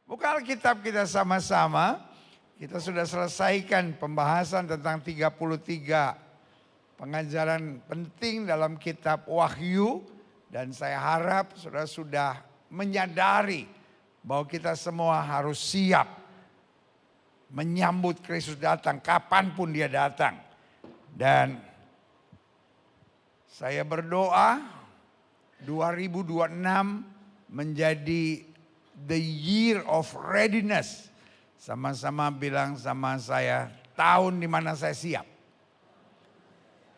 Buka Alkitab kita sama-sama. Kita sudah selesaikan pembahasan tentang 33 pengajaran penting dalam kitab Wahyu. Dan saya harap saudara sudah menyadari bahwa kita semua harus siap menyambut Kristus datang kapanpun dia datang. Dan saya berdoa 2026 menjadi the year of readiness. Sama-sama bilang sama saya, tahun di mana saya siap.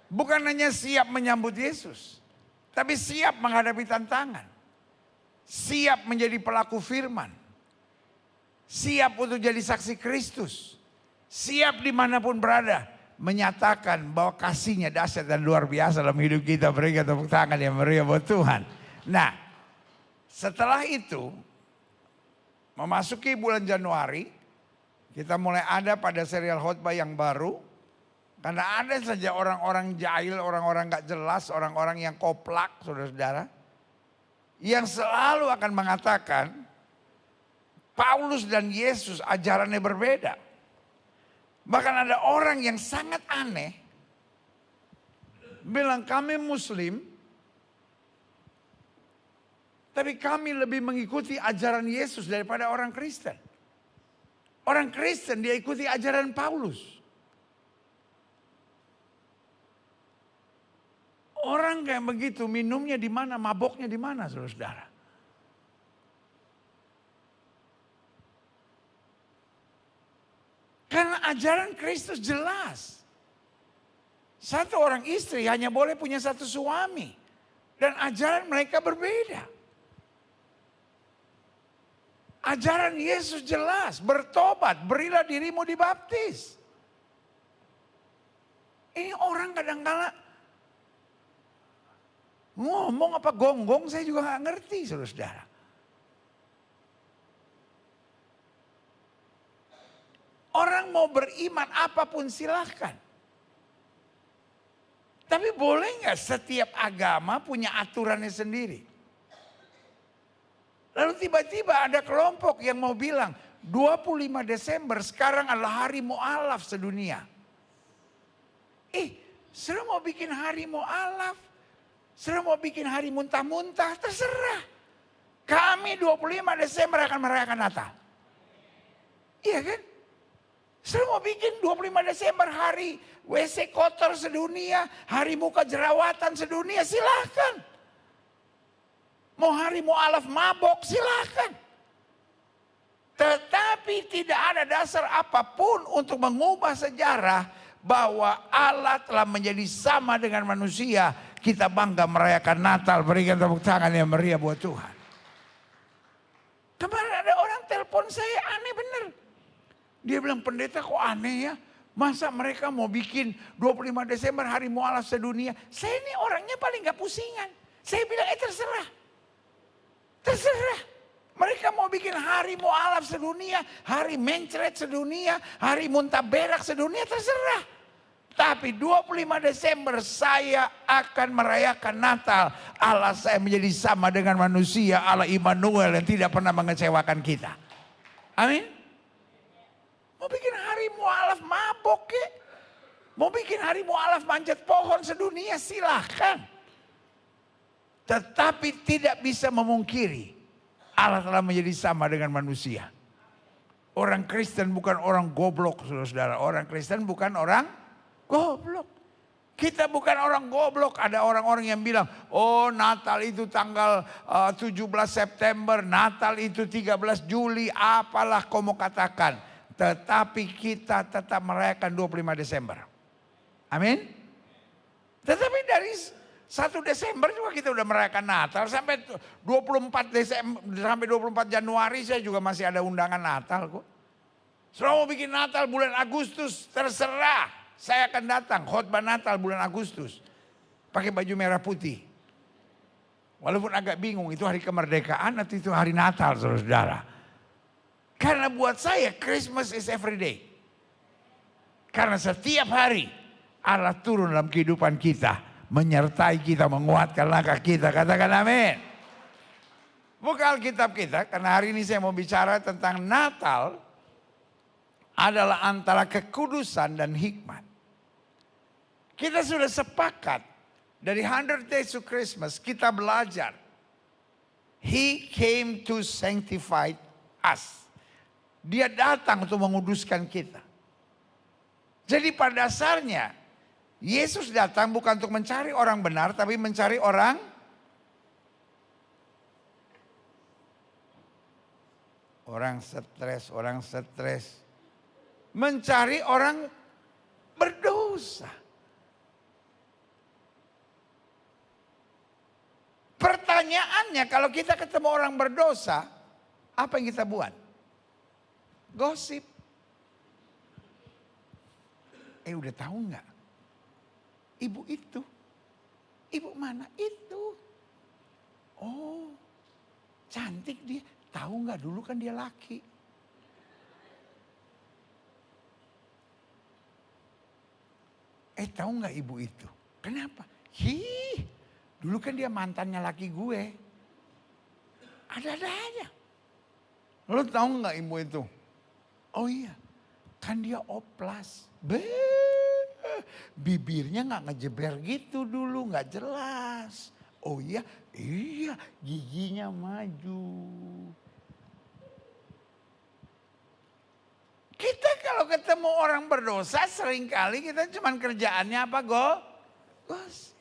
Bukan hanya siap menyambut Yesus, tapi siap menghadapi tantangan. Siap menjadi pelaku firman. Siap untuk jadi saksi Kristus. Siap dimanapun berada. Menyatakan bahwa kasihnya dahsyat dan luar biasa dalam hidup kita. Berikan tepuk tangan yang meriah buat Tuhan. Nah, setelah itu, memasuki bulan Januari, kita mulai ada pada serial khotbah yang baru. Karena ada saja orang-orang jahil, orang-orang gak jelas, orang-orang yang koplak, saudara-saudara. Yang selalu akan mengatakan, Paulus dan Yesus ajarannya berbeda. Bahkan ada orang yang sangat aneh, bilang kami Muslim, tapi kami lebih mengikuti ajaran Yesus daripada orang Kristen. Orang Kristen dia ikuti ajaran Paulus. Orang kayak begitu minumnya di mana, maboknya di mana, saudara-saudara. Karena ajaran Kristus jelas. Satu orang istri hanya boleh punya satu suami. Dan ajaran mereka berbeda. Ajaran Yesus jelas, bertobat, berilah dirimu dibaptis. Ini orang kadang-kala ngomong apa gonggong saya juga gak ngerti, saudara-saudara. Orang mau beriman apapun silahkan. Tapi boleh gak setiap agama punya aturannya sendiri? Lalu tiba-tiba ada kelompok yang mau bilang 25 Desember sekarang adalah hari mu'alaf sedunia. Sudah mau bikin hari mu'alaf, sudah mau bikin hari muntah-muntah, terserah. Kami 25 Desember akan merayakan Natal. Iya kan? Sudah mau bikin 25 Desember hari WC kotor sedunia, hari muka jerawatan sedunia, silahkan. Mau hari mu'alaf mabok silahkan. Tetapi tidak ada dasar apapun untuk mengubah sejarah bahwa Allah telah menjadi sama dengan manusia. Kita bangga merayakan Natal. Berikan tepuk tangan yang meriah buat Tuhan. Kemarin ada orang telepon saya aneh bener. Dia bilang pendeta kok aneh ya. Masa mereka mau bikin 25 Desember hari mu'alaf sedunia. Saya ini orangnya paling gak pusingan. Saya bilang terserah. Terserah. Mereka mau bikin hari mu'alaf sedunia, hari mencret sedunia, hari muntah berak sedunia, terserah. Tapi 25 Desember saya akan merayakan Natal. Allah saya menjadi sama dengan manusia, Allah Immanuel yang tidak pernah mengecewakan kita. Amin. Mau bikin hari mu'alaf mabok ke? Mau bikin hari mu'alaf manjat pohon sedunia, silahkan. Tetapi tidak bisa memungkiri Allah telah menjadi sama dengan manusia. Orang Kristen bukan orang goblok, saudara-saudara. Orang Kristen bukan orang goblok. Kita bukan orang goblok. Ada orang-orang yang bilang, oh Natal itu tanggal 17 September, Natal itu 13 Juli, apalah kau mau katakan. Tetapi kita tetap merayakan 25 Desember. Amin. Tetapi dari 1 Desember juga kita udah merayakan Natal. Sampai 24 Desember, sampai 24 Januari saya juga masih ada undangan Natal kok. Selama mau bikin Natal bulan Agustus, terserah. Saya akan datang khotbah Natal bulan Agustus. Pakai baju merah putih. Walaupun agak bingung itu hari kemerdekaan atau itu hari Natal, saudara-saudara. Karena buat saya Christmas is every day. Karena setiap hari Allah turun dalam kehidupan kita. Menyertai kita, menguatkan langkah kita. Katakan amin. Buka Alkitab kita, karena hari ini saya mau bicara tentang Natal adalah antara kekudusan dan hikmat. Kita sudah sepakat dari 100 Days to Christmas kita belajar. He came to sanctify us. Dia datang untuk menguduskan kita. Jadi pada dasarnya Yesus datang bukan untuk mencari orang benar, tapi mencari orang stres. Mencari orang berdosa. Pertanyaannya, kalau kita ketemu orang berdosa, apa yang kita buat? Gosip. Udah tahu nggak? Ibu itu. Ibu mana itu? Oh, cantik dia. Tahu nggak, dulu kan dia laki. Tahu nggak ibu itu? Kenapa? Dulu kan dia mantannya laki gue. Ada-ada aja. Lo tahu nggak ibu itu? Oh iya, kan dia oplas. Bibirnya nggak ngejeber gitu dulu, nggak jelas. Oh iya, giginya maju. Kita kalau ketemu orang berdosa seringkali kita cuman kerjaannya apa, gosip.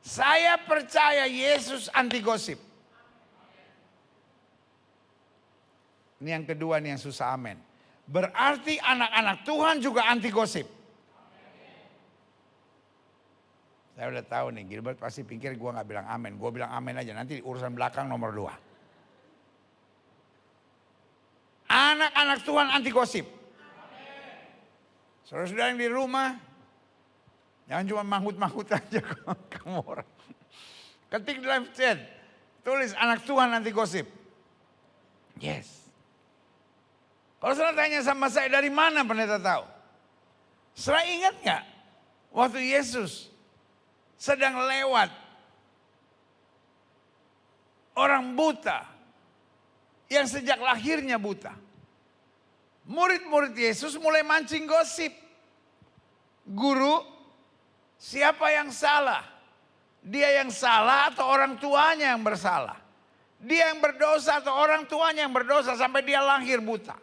Saya percaya Yesus anti gosip. Ini yang kedua nih yang susah, amin. Berarti anak-anak Tuhan juga anti gosip. Saya udah tahu nih, Gilbert pasti pikir gue gak bilang amin. Gue bilang amin aja, nanti urusan belakang nomor 2. Anak-anak Tuhan anti gosip. Saudara-saudara yang di rumah, jangan cuma mahut-mahut aja kamu orang. Ketik di live chat, tulis anak Tuhan anti gosip. Yes. Kalau saudara tanya sama saya, dari mana pendeta tahu? Saudara ingat gak? Waktu Yesus sedang lewat, orang buta yang sejak lahirnya buta. Murid-murid Yesus mulai mancing gosip. Guru, siapa yang salah? Dia yang salah atau orang tuanya yang bersalah? Dia yang berdosa atau orang tuanya yang berdosa sampai dia lahir buta?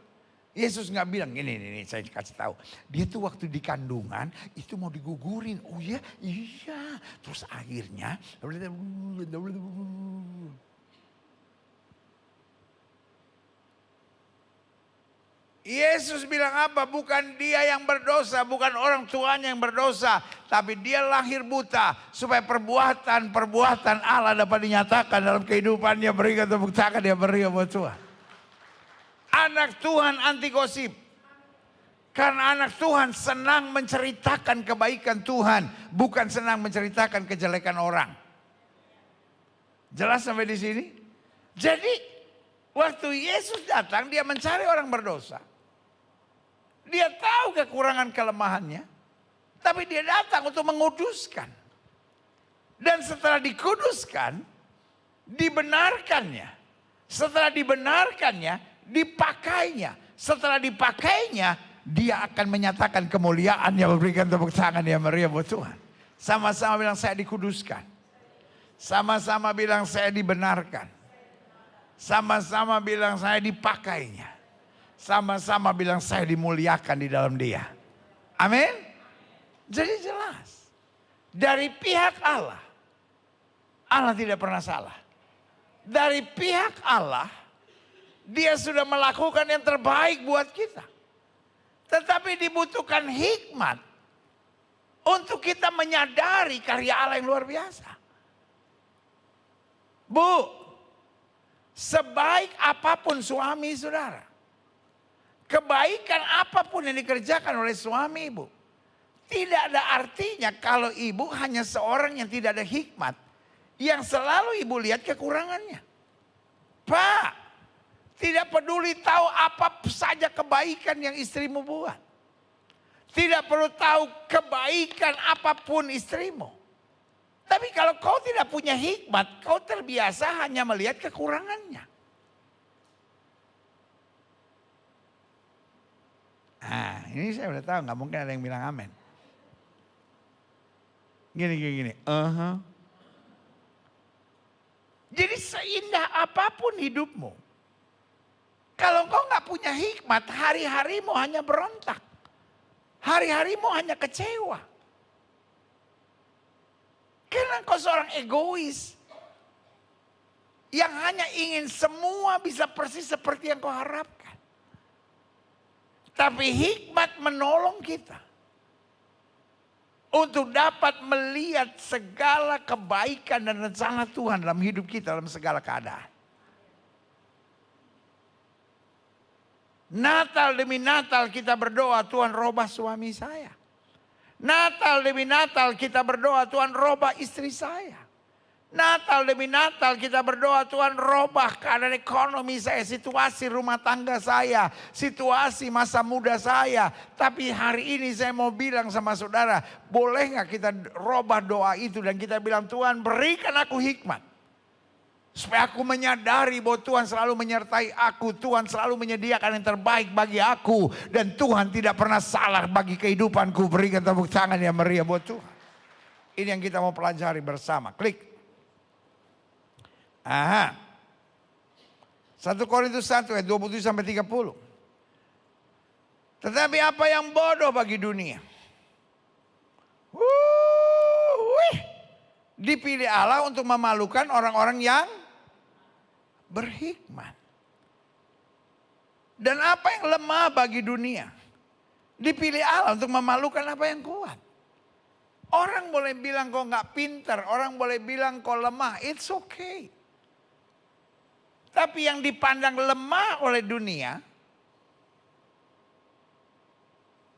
Yesus nggak bilang, ini saya kasih tahu. Dia tuh waktu di kandungan itu mau digugurin. Oh iya, iya. Terus akhirnya Yesus bilang apa? Bukan dia yang berdosa, bukan orang tuanya yang berdosa. Tapi dia lahir buta supaya perbuatan Allah dapat dinyatakan dalam kehidupannya. Berikan tepuk tangan, dia beri buat Tuhan. Anak Tuhan anti gosip. Karena anak Tuhan senang menceritakan kebaikan Tuhan. Bukan senang menceritakan kejelekan orang. Jelas sampai di sini? Jadi waktu Yesus datang dia mencari orang berdosa. Dia tahu kekurangan kelemahannya. Tapi dia datang untuk menguduskan. Dan setelah dikuduskan, dibenarkannya. Setelah dibenarkannya, dipakainya. Setelah dipakainya, dia akan menyatakan kemuliaannya. Memberikan tepuk tangan yang meriah buat Tuhan. Sama-sama bilang saya dikuduskan. Sama-sama bilang saya dibenarkan. Sama-sama bilang saya dipakainya. Sama-sama bilang saya dimuliakan di dalam dia. Amin. Jadi jelas. Dari pihak Allah. Allah tidak pernah salah. Dari pihak Allah. Dia sudah melakukan yang terbaik buat kita. Tetapi dibutuhkan hikmat. Untuk kita menyadari karya Allah yang luar biasa. Bu. Sebaik apapun suami saudara. Kebaikan apapun yang dikerjakan oleh suami ibu. Tidak ada artinya kalau ibu hanya seorang yang tidak ada hikmat. Yang selalu ibu lihat kekurangannya. Pak, tidak peduli tahu apa saja kebaikan yang istrimu buat. Tidak perlu tahu kebaikan apapun istrimu. Tapi kalau kau tidak punya hikmat, kau terbiasa hanya melihat kekurangannya. Nah, ini saya udah tahu, nggak mungkin ada yang bilang amin. Gini. Jadi seindah apapun hidupmu, kalau kau nggak punya hikmat, hari-harimu hanya berontak. Hari-harimu hanya kecewa. Karena kau seorang egois. Yang hanya ingin semua bisa persis seperti yang kau harapkan. Tapi hikmat menolong kita. Untuk dapat melihat segala kebaikan dan rencana Tuhan dalam hidup kita dalam segala keadaan. Natal demi Natal kita berdoa, Tuhan robah suami saya. Natal demi Natal kita berdoa, Tuhan robah istri saya. Natal demi Natal kita berdoa, Tuhan robah keadaan ekonomi saya, situasi rumah tangga saya, situasi masa muda saya. Tapi hari ini saya mau bilang sama saudara, boleh nggak kita robah doa itu dan kita bilang, Tuhan berikan aku hikmat. Supaya aku menyadari bahwa Tuhan selalu menyertai aku, Tuhan selalu menyediakan yang terbaik bagi aku. Dan Tuhan tidak pernah salah bagi kehidupanku. Berikan tepuk tangan yang meriah buat Tuhan. Ini yang kita mau pelajari bersama. Klik. 1 Korintus 1 ayat 27 sampai 30. Tetapi apa yang bodoh bagi dunia, dipilih Allah untuk memalukan orang-orang yang berhikmat. Dan apa yang lemah bagi dunia, dipilih Allah untuk memalukan apa yang kuat. Orang boleh bilang kau nggak pintar, orang boleh bilang kau lemah, it's okay. Tapi yang dipandang lemah oleh dunia,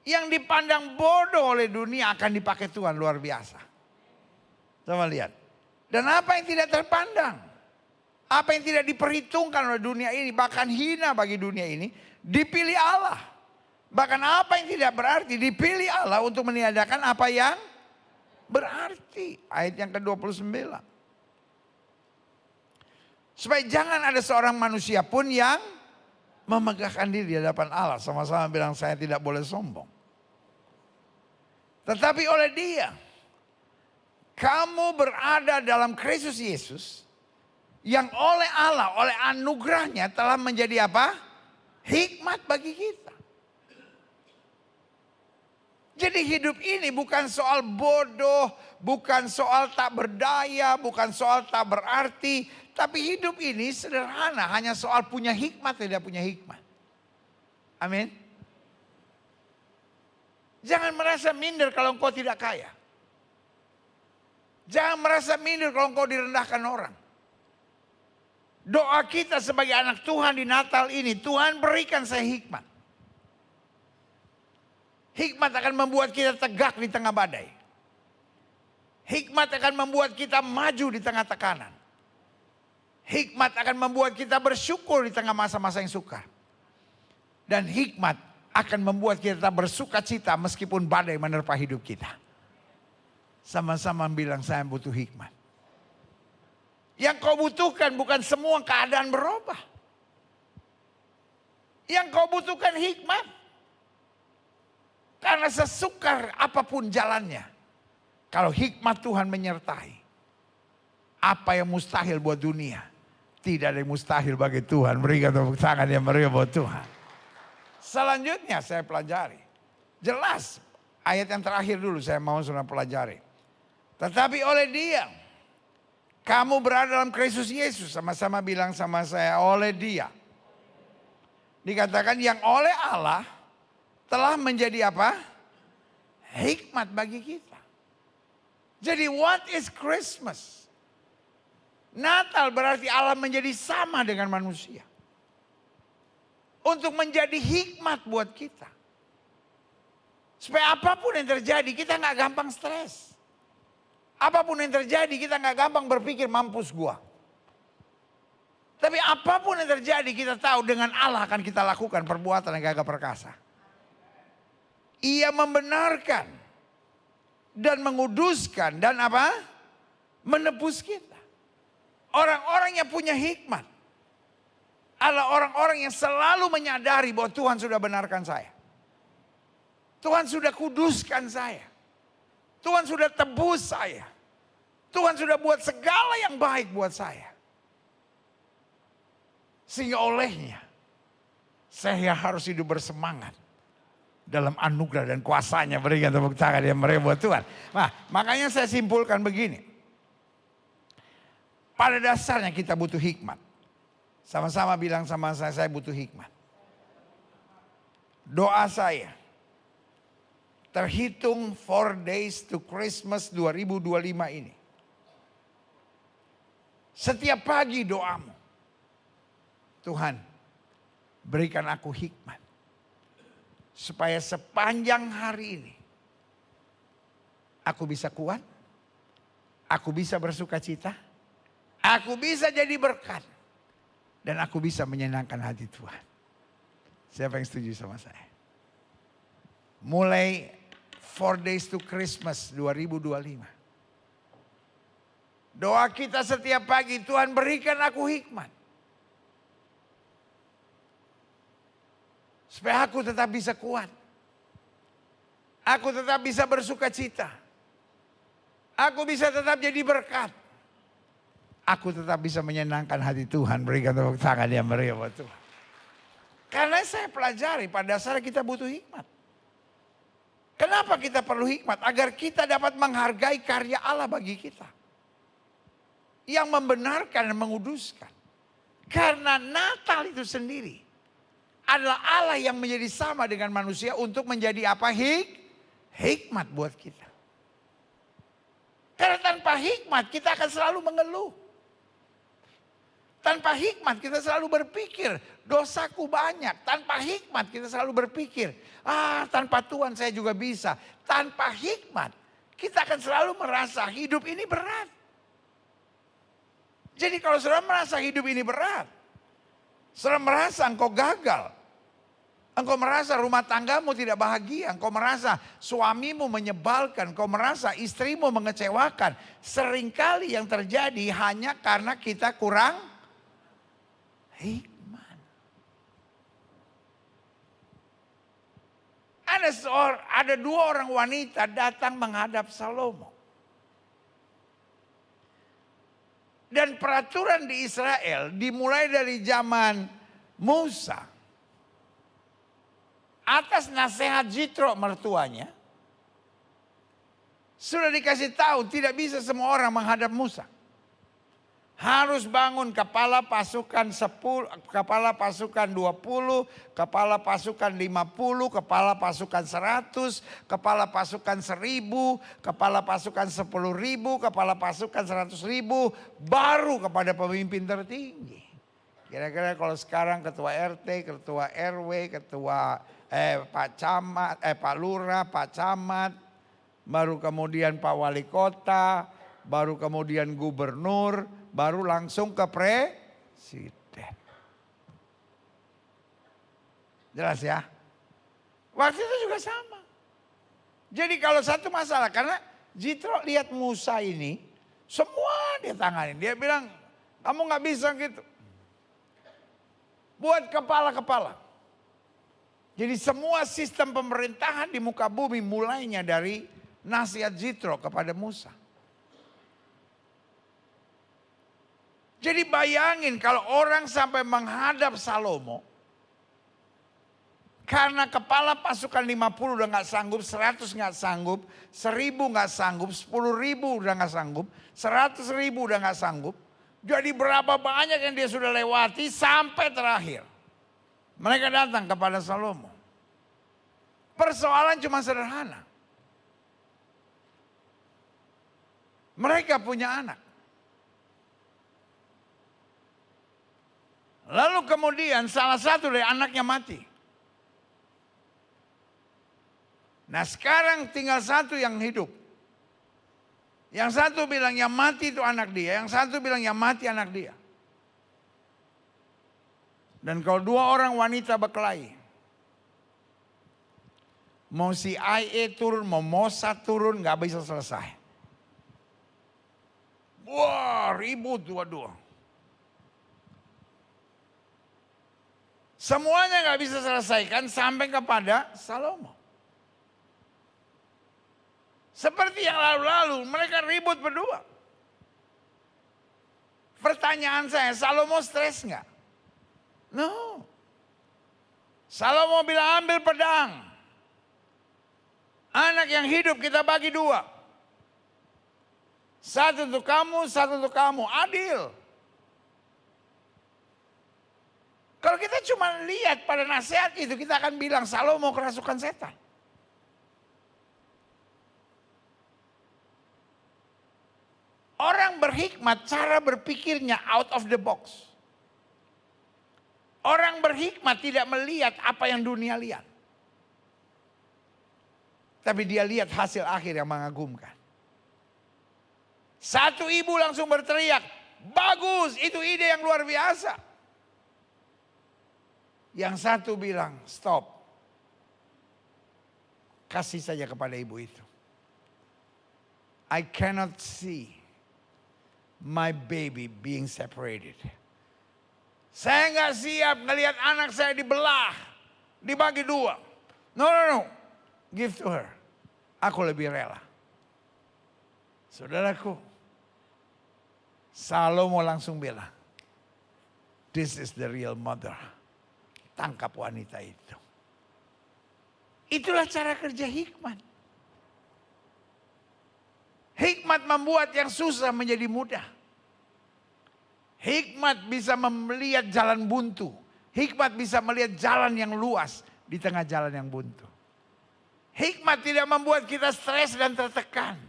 yang dipandang bodoh oleh dunia akan dipakai Tuhan luar biasa. Coba lihat. Dan apa yang tidak terpandang, apa yang tidak diperhitungkan oleh dunia ini, bahkan hina bagi dunia ini, dipilih Allah. Bahkan apa yang tidak berarti, dipilih Allah untuk meniadakan apa yang berarti. Ayat yang ke-29. Supaya jangan ada seorang manusia pun yang memegahkan diri di hadapan Allah. Sama-sama bilang, saya tidak boleh sombong. Tetapi oleh Dia, kamu berada dalam Kristus Yesus, yang oleh Allah, oleh anugerahnya telah menjadi apa? Hikmat bagi kita. Jadi hidup ini bukan soal bodoh, bukan soal tak berdaya, bukan soal tak berarti. Tapi hidup ini sederhana, hanya soal punya hikmat, tidak punya hikmat. Amin. Jangan merasa minder kalau engkau tidak kaya. Jangan merasa minder kalau engkau direndahkan orang. Doa kita sebagai anak Tuhan di Natal ini, Tuhan berikan saya hikmat. Hikmat akan membuat kita tegak di tengah badai. Hikmat akan membuat kita maju di tengah tekanan. Hikmat akan membuat kita bersyukur di tengah masa-masa yang sukar. Dan hikmat akan membuat kita bersuka cita meskipun badai menerpa hidup kita. Sama-sama bilang, saya butuh hikmat. Yang kau butuhkan bukan semua keadaan berubah. Yang kau butuhkan hikmat. Karena sesukar apapun jalannya, kalau hikmat Tuhan menyertai, apa yang mustahil buat dunia, tidak ada yang mustahil bagi Tuhan. Berikan tepuk tangan yang meriah buat Tuhan. Selanjutnya saya pelajari. Jelas ayat yang terakhir dulu saya mau sudah pelajari. Tetapi oleh Dia, kamu berada dalam Kristus Yesus. Sama-sama bilang sama saya, oleh Dia. Dikatakan yang oleh Allah telah menjadi apa? Hikmat bagi kita. Jadi what is Christmas? Natal berarti Allah menjadi sama dengan manusia. Untuk menjadi hikmat buat kita. Supaya apapun yang terjadi kita gak gampang stres. Apapun yang terjadi kita gak gampang berpikir mampus gua. Tapi apapun yang terjadi kita tahu dengan Allah akan kita lakukan perbuatan yang gagah perkasa. Ia membenarkan dan menguduskan dan apa? menebus kita. Orang-orang yang punya hikmat adalah orang-orang yang selalu menyadari bahwa Tuhan sudah benarkan saya. Tuhan sudah kuduskan saya. Tuhan sudah tebus saya. Tuhan sudah buat segala yang baik buat saya. Sehingga olehnya saya harus hidup bersemangat dalam anugerah dan kuasanya. Berikan tepuk tangan yang meriah buat Tuhan. Nah, makanya saya simpulkan begini. Pada dasarnya kita butuh hikmat. Sama-sama bilang sama saya butuh hikmat. Doa saya, terhitung 4 days to Christmas 2025 ini. Setiap pagi doamu, Tuhan berikan aku hikmat. Supaya sepanjang hari ini aku bisa kuat, aku bisa bersuka cita, aku bisa jadi berkat, dan aku bisa menyenangkan hati Tuhan. Siapa yang setuju sama saya? Mulai 4 days to Christmas 2025. Doa kita setiap pagi, Tuhan berikan aku hikmat. Supaya aku tetap bisa kuat. Aku tetap bisa bersuka cita. Aku bisa tetap jadi berkat. Aku tetap bisa menyenangkan hati Tuhan. Berikan tepuk tangan yang meriah buat Tuhan. Karena saya pelajari pada dasarnya kita butuh hikmat. Kenapa kita perlu hikmat? Agar kita dapat menghargai karya Allah bagi kita. Yang membenarkan dan menguduskan. Karena Natal itu sendiri adalah Allah yang menjadi sama dengan manusia untuk menjadi apa? Hikmat buat kita. Karena tanpa hikmat kita akan selalu mengeluh. Tanpa hikmat kita selalu berpikir dosaku banyak. Tanpa hikmat kita selalu berpikir tanpa Tuhan saya juga bisa. Tanpa hikmat kita akan selalu merasa hidup ini berat. Jadi kalau saudara merasa hidup ini berat, saudara merasa engkau gagal, engkau merasa rumah tanggamu tidak bahagia, engkau merasa suamimu menyebalkan, engkau merasa istrimu mengecewakan. Seringkali yang terjadi hanya karena kita kurang hikmat. Ada 2 orang wanita datang menghadap Salomo. Dan peraturan di Israel dimulai dari zaman Musa. Atas nasihat Jitro mertuanya, sudah dikasih tahu tidak bisa semua orang menghadap Musa. Harus bangun kepala pasukan 10, kepala pasukan 20, kepala pasukan 50, kepala pasukan 100, kepala pasukan 1000, kepala pasukan 10.000, kepala pasukan 100.000, baru kepada pemimpin tertinggi. Kira-kira kalau sekarang ketua RT, ketua RW, ketua Pak Camat, Pak Lurah, Pak Camat, baru kemudian Pak Wali Kota, baru kemudian gubernur, baru langsung ke presiden. Jelas ya? Waktu itu juga sama. Jadi kalau satu masalah, karena Jitro lihat Musa ini, semua dia tangani. Dia bilang, kamu gak bisa gitu. Buat kepala-kepala. Jadi semua sistem pemerintahan di muka bumi mulainya dari nasihat Jitro kepada Musa. Jadi bayangin kalau orang sampai menghadap Salomo. Karena kepala pasukan 50 udah gak sanggup, 100 gak sanggup, 1000 gak sanggup, 10.000 udah gak sanggup, 100.000 udah gak sanggup. Jadi berapa banyak yang dia sudah lewati sampai terakhir. Mereka datang kepada Salomo. Persoalan cuma sederhana. Mereka punya anak. Lalu kemudian salah satu dari anaknya mati. Nah sekarang tinggal satu yang hidup. Yang satu bilang yang mati itu anak dia. Yang satu bilang yang mati anak dia. Dan kalau 2 orang wanita berkelahi. Mau si IA turun, mau Mossad turun, gak bisa selesai. Wah, ribut, waduh. Semuanya nggak bisa selesaikan sampai kepada Salomo. Seperti yang lalu-lalu, mereka ribut berdua. Pertanyaan saya, Salomo stres nggak? No. Salomo bilang ambil pedang. Anak yang hidup kita bagi dua. Satu untuk kamu, satu untuk kamu. Adil. Kalau kita cuma lihat pada nasihat itu, kita akan bilang Salomo kerasukan setan. Orang berhikmat cara berpikirnya out of the box. Orang berhikmat tidak melihat apa yang dunia lihat. Tapi dia lihat hasil akhir yang mengagumkan. Satu ibu langsung berteriak, bagus, itu ide yang luar biasa. Yang satu bilang, stop. Kasih saja kepada ibu itu. I cannot see my baby being separated. Saya nggak siap ngelihat anak saya dibelah, dibagi dua. No. Give to her. Aku lebih rela. Saudaraku, Salomo langsung bilang, this is the real mother. Tangkap wanita itu. Itulah cara kerja hikmat. Hikmat membuat yang susah menjadi mudah. Hikmat bisa melihat jalan buntu. Hikmat bisa melihat jalan yang luas di tengah jalan yang buntu. Hikmat tidak membuat kita stres dan tertekan.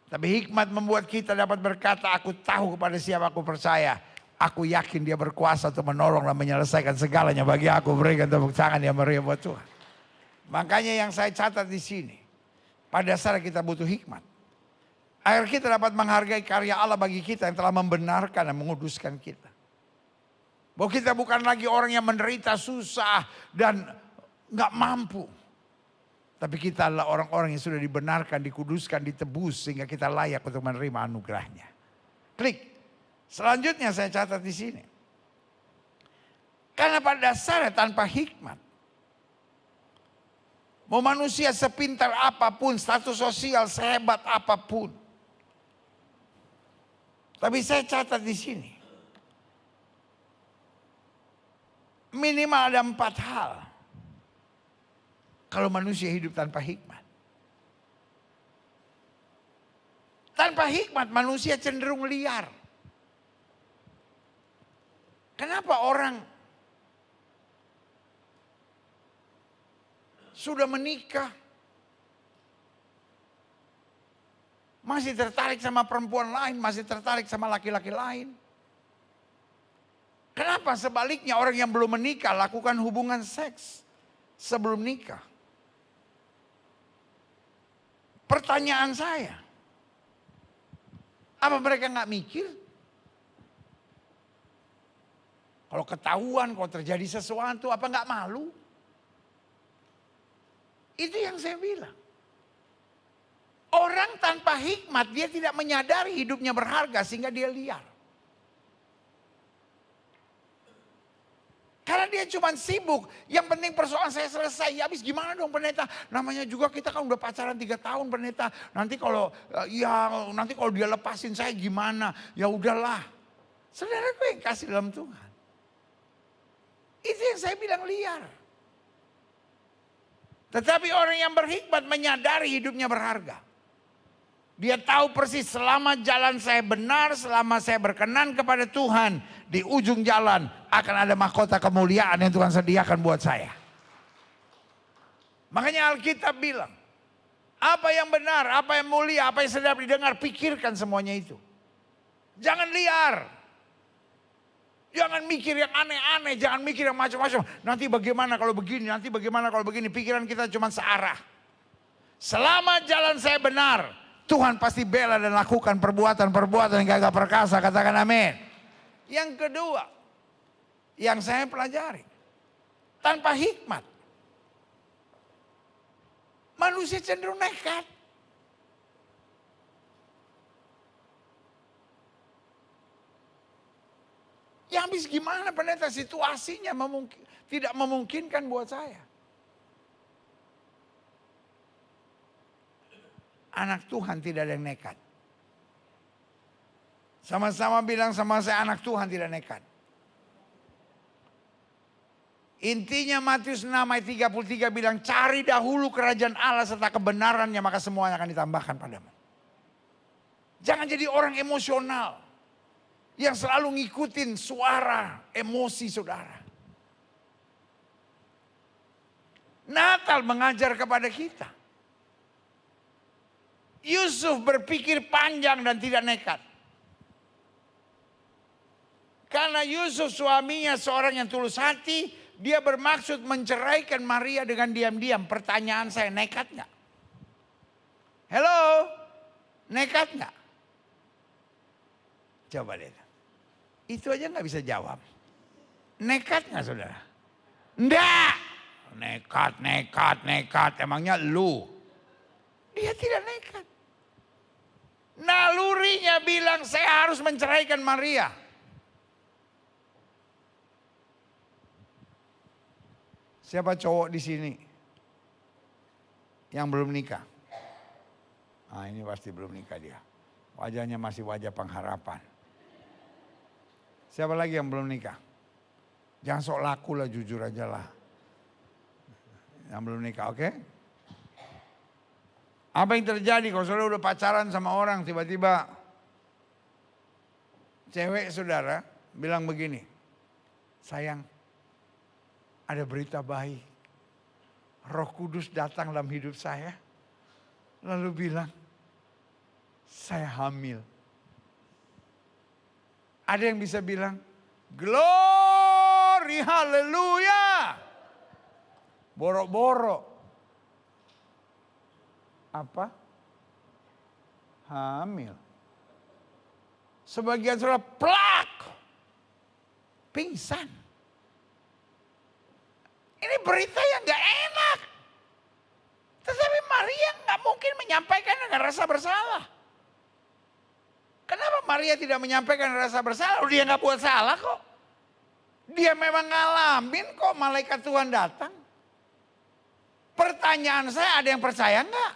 Tapi hikmat membuat kita dapat berkata, aku tahu kepada siapa aku percaya. Aku yakin dia berkuasa untuk menolong dan menyelesaikan segalanya bagi aku. Berikan tepuk tangan yang meriah buat Tuhan. Makanya yang saya catat di sini. Pada dasarnya kita butuh hikmat. Agar kita dapat menghargai karya Allah bagi kita yang telah membenarkan dan menguduskan kita. Bahwa kita bukan lagi orang yang menderita susah dan gak mampu. Tapi kita adalah orang-orang yang sudah dibenarkan, dikuduskan, ditebus. Sehingga kita layak untuk menerima anugerahnya. Klik. Selanjutnya saya catat di sini. Karena pada dasarnya tanpa hikmat. Mau manusia sepintar apapun, status sosial sehebat apapun. Tapi saya catat di sini. Minimal ada 4 hal. Kalau manusia hidup tanpa hikmat. Tanpa hikmat manusia cenderung liar. Kenapa orang sudah menikah, masih tertarik sama perempuan lain, masih tertarik sama laki-laki lain? Kenapa sebaliknya orang yang belum menikah lakukan hubungan seks sebelum nikah? Pertanyaan saya, apa mereka nggak mikir? Kalau ketahuan, kalau terjadi sesuatu, apa nggak malu? Itu yang saya bilang. Orang tanpa hikmat, dia tidak menyadari hidupnya berharga sehingga dia liar. Karena dia cuma sibuk, yang penting persoalan saya selesai. Ya habis gimana dong pendeta? Namanya juga kita kan udah pacaran 3 tahun pendeta. Nanti kalau dia lepasin saya gimana? Ya udahlah. Saudaraku yang kasih dalam Tuhan. Itu yang saya bilang liar. Tetapi orang yang berhikmat menyadari hidupnya berharga. Dia tahu persis selama jalan saya benar, selama saya berkenan kepada Tuhan. Di ujung jalan akan ada mahkota kemuliaan yang Tuhan sediakan buat saya. Makanya Alkitab bilang. Apa yang benar, apa yang mulia, apa yang sedap didengar. Pikirkan semuanya itu. Jangan liar. Jangan mikir yang aneh-aneh, jangan mikir yang macam-macam. Nanti bagaimana kalau begini, nanti bagaimana kalau begini. Pikiran kita cuma searah. Selama jalan saya benar, Tuhan pasti bela dan lakukan perbuatan-perbuatan yang gagah perkasa. Katakan amin. Yang kedua, yang saya pelajari. Tanpa hikmat. Manusia cenderung nekat. Ya habis gimana pendeta, situasinya tidak memungkinkan buat saya. Anak Tuhan tidak ada yang nekat. Sama-sama bilang sama saya, anak Tuhan tidak nekat. Intinya Matius 6 ayat 33 bilang, cari dahulu kerajaan Allah serta kebenarannya, maka semuanya akan ditambahkan padamu. Jangan jadi orang emosional yang selalu ngikutin suara emosi saudara. Natal mengajar kepada kita. Yusuf berpikir panjang dan tidak nekat. Karena Yusuf suaminya seorang yang tulus hati, dia bermaksud menceraikan Maria dengan diam-diam. Pertanyaan saya, nekat nggak? Hello, nekat nggak? Coba lihat. Itu aja nggak bisa jawab. Nekat nggak saudara? Enggak. Nekat. Emangnya lu? Dia tidak nekat. Nalurinya bilang saya harus menceraikan Maria. Siapa cowok di sini yang belum nikah? Nah, ini pasti belum nikah dia. Wajahnya masih wajah pengharapan. Siapa lagi yang belum nikah? Jangan sok laku lah, jujur aja lah. Yang belum nikah, oke? Apa yang terjadi kalau saudara udah pacaran sama orang, tiba-tiba cewek saudara bilang begini, sayang, ada berita baik. Roh Kudus datang dalam hidup saya. Lalu bilang, saya hamil. Ada yang bisa bilang, glory, haleluya. Boro-boro. Apa? Hamil. Sebagian saudara plak. Pingsan. Ini berita yang gak enak. Tetapi Maria gak mungkin menyampaikan dengan rasa bersalah. Kenapa Maria tidak menyampaikan rasa bersalah? Dia gak buat salah kok. Dia memang ngalamin kok malaikat Tuhan datang. Pertanyaan saya, ada yang percaya enggak?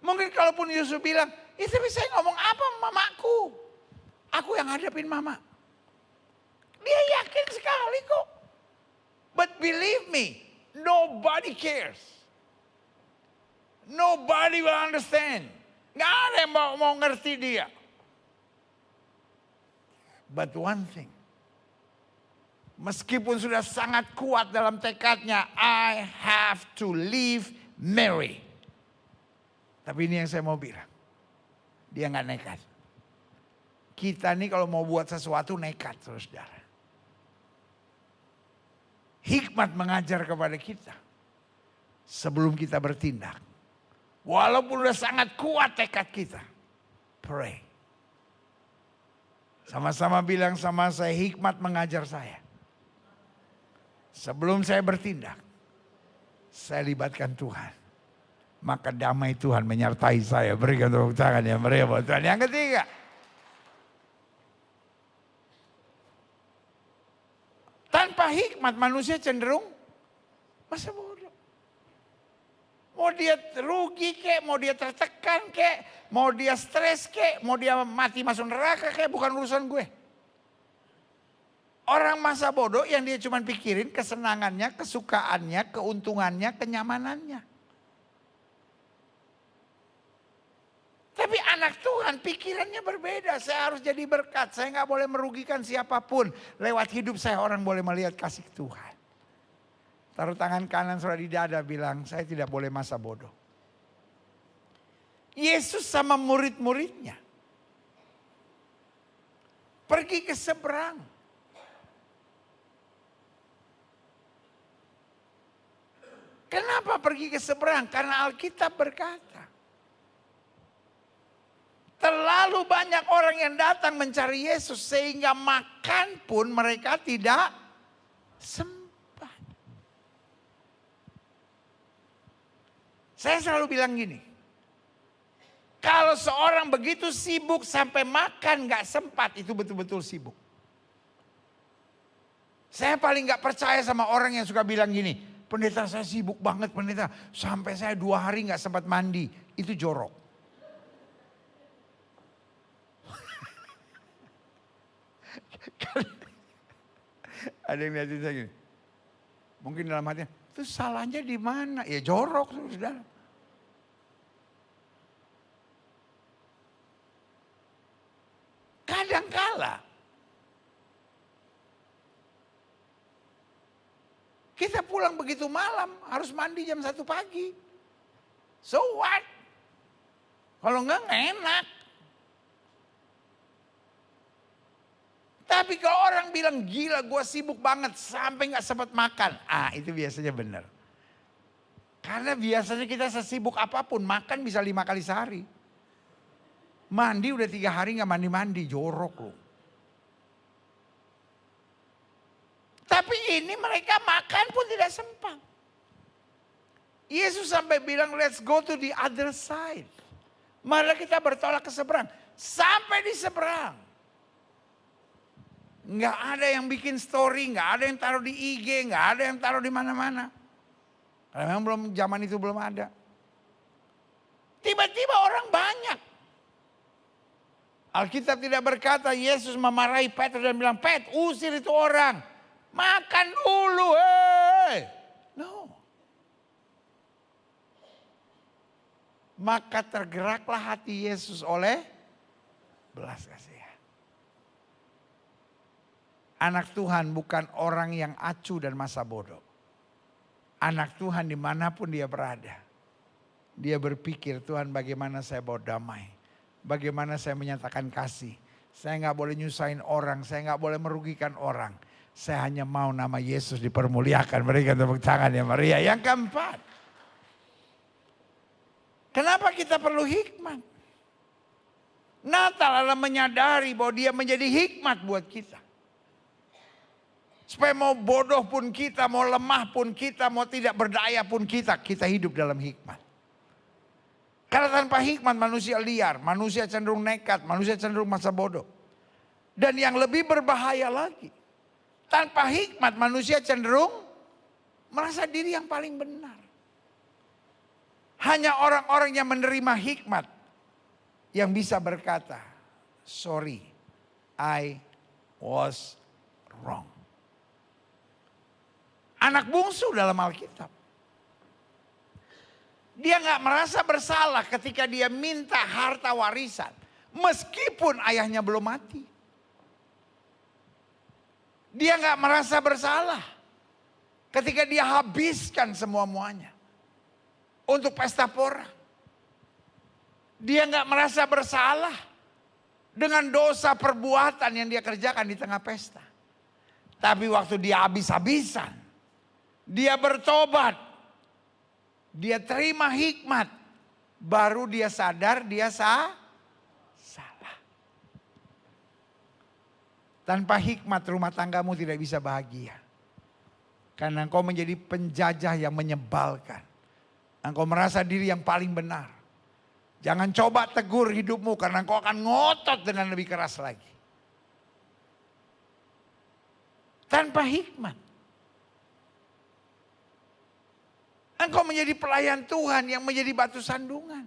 Mungkin kalaupun Yusuf bilang, ya tapi saya ngomong apa sama mamaku? Aku yang hadapin mama. Dia yakin sekali kok. But believe me, nobody cares. Nobody will understand. Gak ada yang mau ngerti dia. But one thing. Meskipun sudah sangat kuat dalam tekadnya, I have to leave Mary. Tapi ini yang saya mau bilang. Dia gak nekat. Kita nih kalau mau buat sesuatu nekat, saudara. Hikmat mengajar kepada kita. Sebelum kita bertindak. Walaupun sudah sangat kuat tekad kita. Pray. Sama-sama bilang sama saya, hikmat mengajar saya. Sebelum saya bertindak, saya libatkan Tuhan. Maka damai Tuhan menyertai saya. Berikan tepuk tangan ya meriah buat Tuhan. Yang ketiga. Tanpa hikmat manusia cenderung masa bodoh. Mau dia rugi kek, mau dia tertekan kek, mau dia stres kek, mau dia mati masuk neraka kek, bukan urusan gue. Orang masa bodoh yang dia cuma pikirin kesenangannya, kesukaannya, keuntungannya, kenyamanannya. Tapi anak Tuhan pikirannya berbeda. Saya harus jadi berkat. Saya nggak boleh merugikan siapapun. Lewat hidup saya orang boleh melihat kasih Tuhan. Taruh tangan kanan saudara di dada bilang, saya tidak boleh masa bodoh. Yesus sama murid-muridnya pergi ke seberang. Kenapa pergi ke seberang? Karena Alkitab berkata, terlalu banyak orang yang datang mencari Yesus sehingga makan pun mereka tidak sempat. Saya selalu bilang gini, Kalau seorang begitu sibuk sampai makan gak sempat, itu betul-betul sibuk. Saya paling gak percaya sama orang yang suka bilang gini, pendeta saya sibuk banget pendeta, sampai saya 2 hari gak sempat mandi. Itu jorok. Ada yang lihatin saya gini, mungkin dalam hatinya, itu salahnya di mana? Ya jorok, saudara. Kadangkala kita pulang begitu malam, harus mandi jam 1 pagi. So what? Kalau enggak enak. Tapi kalau orang bilang gila gue sibuk banget sampai gak sempat makan. Itu biasanya benar. Karena biasanya kita sesibuk apapun makan bisa 5 kali sehari. Mandi udah 3 hari gak mandi-mandi, jorok loh. Tapi ini mereka makan pun tidak sempat. Yesus sampai bilang let's go to the other side. Mari kita bertolak ke seberang. Sampai di seberang. Nggak ada yang bikin story, nggak ada yang taruh di IG, nggak ada yang taruh di mana-mana. Karena memang zaman itu belum ada. Tiba-tiba orang banyak. Alkitab tidak berkata Yesus memarahi Petrus dan bilang, Pet, usir itu orang. Makan dulu, No. Maka tergeraklah hati Yesus oleh belas kasihan. Anak Tuhan bukan orang yang acuh dan masa bodoh. Anak Tuhan dimanapun dia berada. Dia berpikir, Tuhan bagaimana saya bawa damai. Bagaimana saya menyatakan kasih. Saya gak boleh nyusahin orang, saya gak boleh merugikan orang. Saya hanya mau nama Yesus dipermuliakan. Berikan tepuk tangan ya Maria. Yang keempat. Kenapa kita perlu hikmat? Natal adalah menyadari bahwa dia menjadi hikmat buat kita. Supaya mau bodoh pun kita, mau lemah pun kita, mau tidak berdaya pun kita hidup dalam hikmat. Karena tanpa hikmat manusia liar, manusia cenderung nekat, manusia cenderung masa bodoh. Dan yang lebih berbahaya lagi, tanpa hikmat manusia cenderung merasa diri yang paling benar. Hanya orang-orang yang menerima hikmat yang bisa berkata, sorry, I was wrong. Anak bungsu dalam Alkitab. Dia gak merasa bersalah ketika dia minta harta warisan. Meskipun ayahnya belum mati. Dia gak merasa bersalah ketika dia habiskan semua-muanya. Untuk pesta pora. Dia gak merasa bersalah dengan dosa perbuatan yang dia kerjakan di tengah pesta. Tapi waktu dia habis-habisan, dia bertobat. Dia terima hikmat. Baru dia sadar dia salah. Tanpa hikmat rumah tanggamu tidak bisa bahagia. Karena engkau menjadi penjajah yang menyebalkan. Engkau merasa diri yang paling benar. Jangan coba tegur hidupmu karena engkau akan ngotot dengan lebih keras lagi. Tanpa hikmat. Engkau menjadi pelayan Tuhan yang menjadi batu sandungan.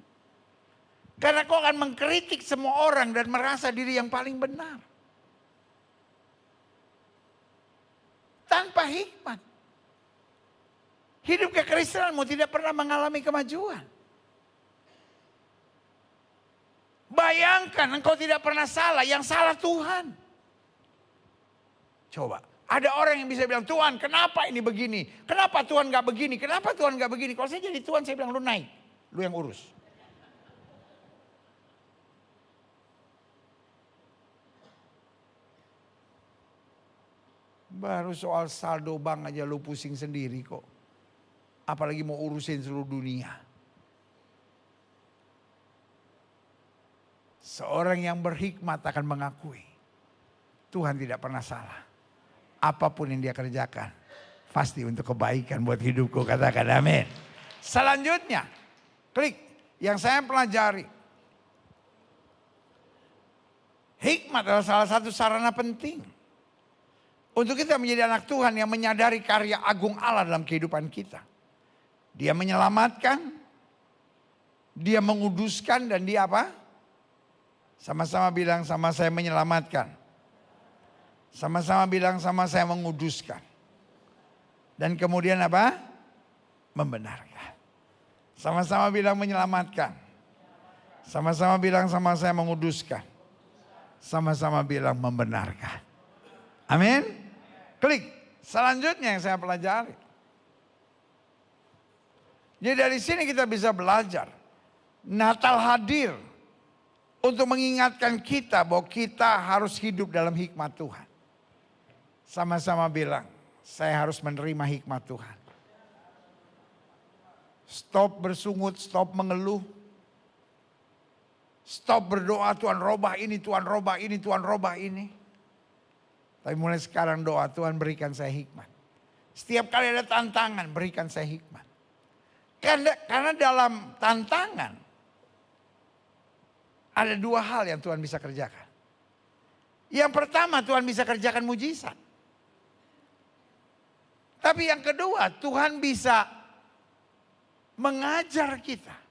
Karena kau akan mengkritik semua orang dan merasa diri yang paling benar. Tanpa hikmat. Hidup kekristenanmu tidak pernah mengalami kemajuan. Bayangkan engkau tidak pernah salah, yang salah Tuhan. Coba. Ada orang yang bisa bilang, Tuhan kenapa ini begini? Kenapa Tuhan gak begini? Kenapa Tuhan gak begini? Kalau saya jadi Tuhan saya bilang, lu naik. Lu yang urus. Baru soal saldo bank aja lu pusing sendiri kok. Apalagi mau urusin seluruh dunia. Seorang yang berhikmat akan mengakui Tuhan tidak pernah salah. Apapun yang dia kerjakan pasti untuk kebaikan buat hidupku, katakan amin. Selanjutnya, klik yang saya pelajari. Hikmat adalah salah satu sarana penting untuk kita menjadi anak Tuhan yang menyadari karya agung Allah dalam kehidupan kita. Dia menyelamatkan, dia menguduskan, dan dia apa? Sama-sama bilang sama saya menyelamatkan. Sama-sama bilang sama saya menguduskan. Dan kemudian apa? Membenarkan. Sama-sama bilang menyelamatkan. Sama-sama bilang sama saya menguduskan. Sama-sama bilang membenarkan. Amin. Klik. Selanjutnya yang saya pelajari. Jadi dari sini kita bisa belajar. Natal hadir untuk mengingatkan kita bahwa kita harus hidup dalam hikmat Tuhan. Sama-sama bilang, saya harus menerima hikmat Tuhan. Stop bersungut, stop mengeluh. Stop berdoa, Tuhan robah ini, Tuhan robah ini, Tuhan robah ini. Tapi mulai sekarang doa, Tuhan berikan saya hikmat. Setiap kali ada tantangan, berikan saya hikmat. Karena dalam tantangan, ada dua hal yang Tuhan bisa kerjakan. Yang pertama, Tuhan bisa kerjakan mujizat. Tapi yang kedua, Tuhan bisa mengajar kita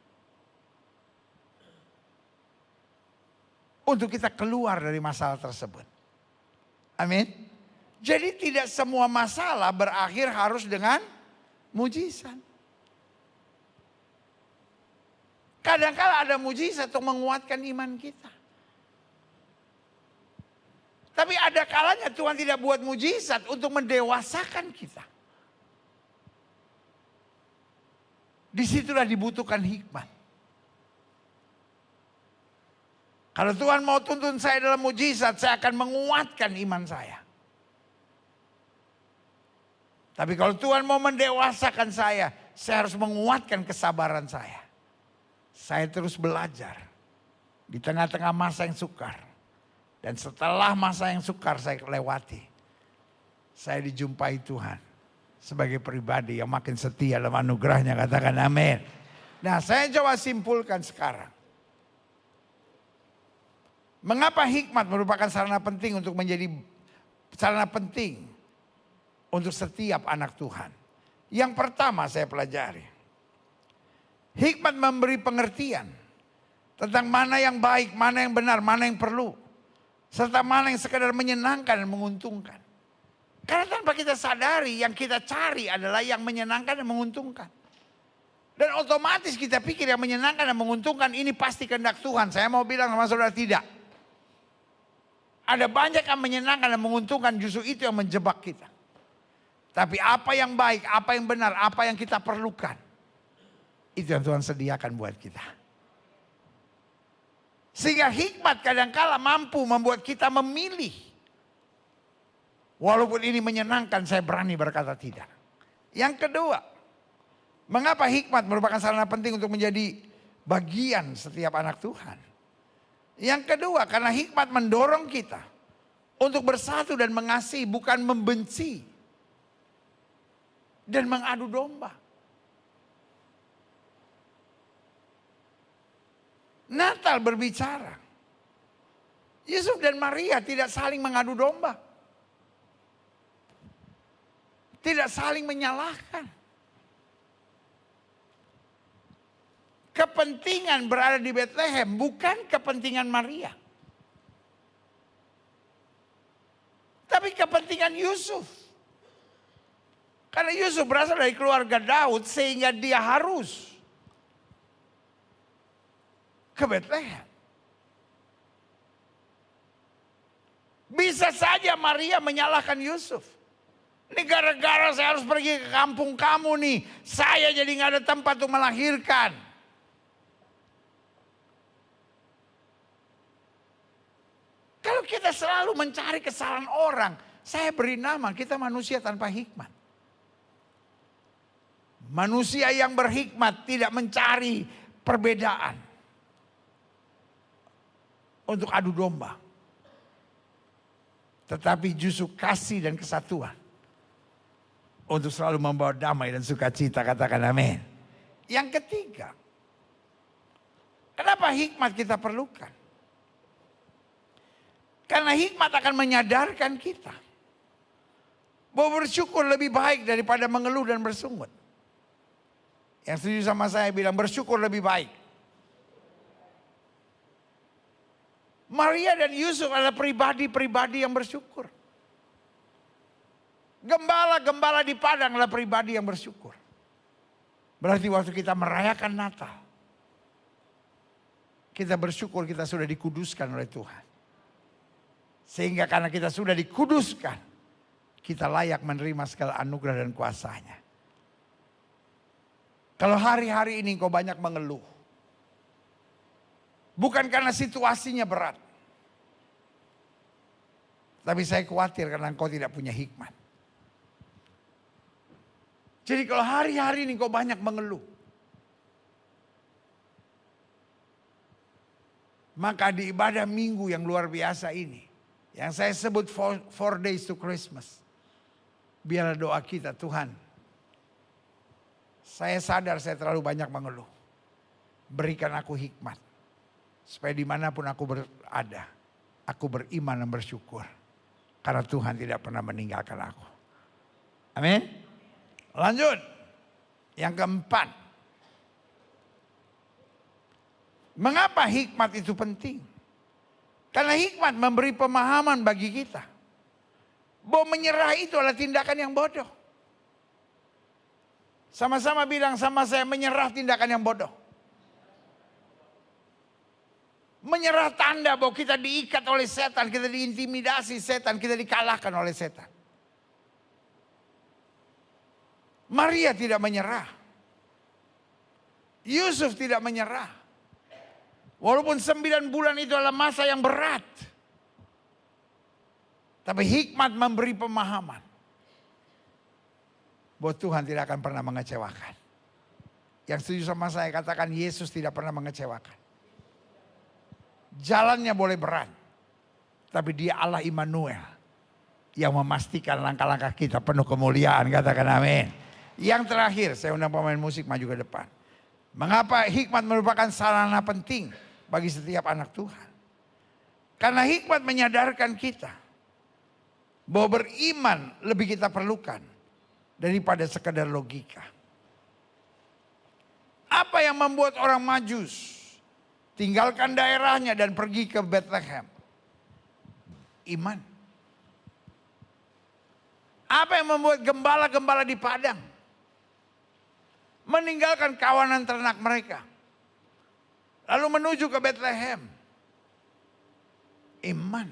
untuk kita keluar dari masalah tersebut. Amin. Jadi tidak semua masalah berakhir harus dengan mujizat. Kadang-kala ada mujizat untuk menguatkan iman kita. Tapi ada kalanya Tuhan tidak buat mujizat untuk mendewasakan kita. Disitulah dibutuhkan hikmat. Kalau Tuhan mau tuntun saya dalam mujizat, saya akan menguatkan iman saya. Tapi kalau Tuhan mau mendewasakan saya harus menguatkan kesabaran saya. Saya terus belajar di tengah-tengah masa yang sukar. Dan setelah masa yang sukar saya lewati, saya dijumpai Tuhan sebagai pribadi yang makin setia dalam anugerahnya. Katakan amin. Nah, saya coba simpulkan sekarang. Mengapa hikmat merupakan sarana penting untuk menjadi sarana penting untuk setiap anak Tuhan? Yang pertama saya pelajari. Hikmat memberi pengertian tentang mana yang baik, mana yang benar, mana yang perlu. Serta mana yang sekadar menyenangkan dan menguntungkan. Karena tanpa kita sadari yang kita cari adalah yang menyenangkan dan menguntungkan. Dan otomatis kita pikir yang menyenangkan dan menguntungkan ini pasti kehendak Tuhan. Saya mau bilang sama saudara tidak. Ada banyak yang menyenangkan dan menguntungkan, justru itu yang menjebak kita. Tapi apa yang baik, apa yang benar, apa yang kita perlukan. Itu yang Tuhan sediakan buat kita. Sehingga hikmat kadangkala mampu membuat kita memilih. Walaupun ini menyenangkan, saya berani berkata tidak. Yang kedua, mengapa hikmat merupakan sarana penting untuk menjadi bagian setiap anak Tuhan? Yang kedua, karena hikmat mendorong kita untuk bersatu dan mengasihi, bukan membenci dan mengadu domba. Natal berbicara. Yusuf dan Maria tidak saling mengadu domba. Tidak saling menyalahkan. Kepentingan berada di Bethlehem bukan kepentingan Maria. Tapi kepentingan Yusuf. Karena Yusuf berasal dari keluarga Daud sehingga dia harus ke Bethlehem. Bisa saja Maria menyalahkan Yusuf. Ini gara-gara saya harus pergi ke kampung kamu nih. Saya jadi gak ada tempat untuk melahirkan. Kalau kita selalu mencari kesalahan orang. Saya beri nama, kita manusia tanpa hikmat. Manusia yang berhikmat tidak mencari perbedaan. Untuk adu domba. Tetapi justru kasih dan kesatuan. Untuk selalu membawa damai dan sukacita. Katakan amin. Yang ketiga. Kenapa hikmat kita perlukan? Karena hikmat akan menyadarkan kita bahwa bersyukur lebih baik daripada mengeluh dan bersungut. Yang setuju sama saya bilang bersyukur lebih baik. Maria dan Yusuf adalah pribadi-pribadi yang bersyukur. Gembala-gembala di padang adalah pribadi yang bersyukur. Berarti waktu kita merayakan Natal, kita bersyukur kita sudah dikuduskan oleh Tuhan. Sehingga karena kita sudah dikuduskan, kita layak menerima segala anugerah dan kuasa-Nya. Kalau hari-hari ini kau banyak mengeluh, bukan karena situasinya berat, tapi saya khawatir karena engkau tidak punya hikmat. Jadi kalau hari-hari ini kau banyak mengeluh, maka di ibadah minggu yang luar biasa ini, yang saya sebut 4 days to Christmas, biarlah doa kita, Tuhan, saya sadar saya terlalu banyak mengeluh. Berikan aku hikmat, supaya dimanapun aku berada, aku beriman dan bersyukur. Karena Tuhan tidak pernah meninggalkan aku. Amin. Lanjut. Yang keempat. Mengapa hikmat itu penting? Karena hikmat memberi pemahaman bagi kita bahwa menyerah itu adalah tindakan yang bodoh. Sama-sama bilang sama saya, menyerah tindakan yang bodoh. Menyerah tanda bahwa kita diikat oleh setan, kita diintimidasi setan, kita dikalahkan oleh setan. Maria tidak menyerah. Yusuf tidak menyerah. Walaupun 9 bulan itu adalah masa yang berat. Tapi hikmat memberi pemahaman bahwa Tuhan tidak akan pernah mengecewakan. Yang setuju sama saya katakan Yesus tidak pernah mengecewakan. Jalannya boleh berat, tapi Dia Allah Immanuel yang memastikan langkah-langkah kita penuh kemuliaan. Katakan amin. Yang terakhir, saya undang pemain musik maju ke depan. Mengapa hikmat merupakan sarana penting bagi setiap anak Tuhan? Karena hikmat menyadarkan kita bahwa beriman lebih kita perlukan daripada sekadar logika. Apa yang membuat orang Majus tinggalkan daerahnya dan pergi ke Bethlehem? Iman. Apa yang membuat gembala-gembala di padang meninggalkan kawanan ternak mereka, lalu menuju ke Bethlehem? Iman.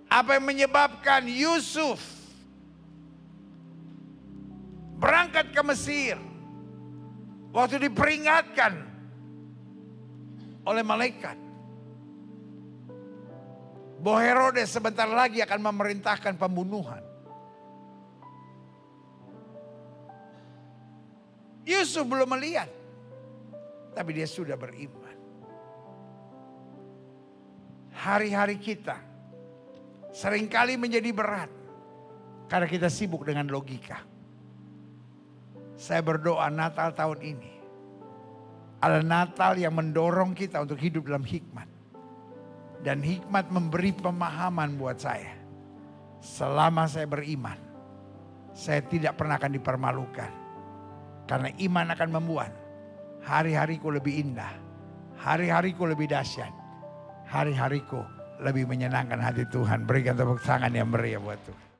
Apa yang menyebabkan Yusuf berangkat ke Mesir waktu diperingatkan oleh malaikat bahwa Herodes sebentar lagi akan memerintahkan pembunuhan? Yusuf belum melihat, tapi dia sudah beriman. Hari-hari kita seringkali menjadi berat karena kita sibuk dengan logika. Saya berdoa Natal tahun ini adalah Natal yang mendorong kita untuk hidup dalam hikmat. Dan hikmat memberi pemahaman buat saya. Selama saya beriman, saya tidak pernah akan dipermalukan. Karena iman akan membuat hari-hariku lebih indah, hari-hariku lebih dahsyat, hari-hariku lebih menyenangkan hati Tuhan. Berikan tepuk tangan yang meriah buat Tuhan.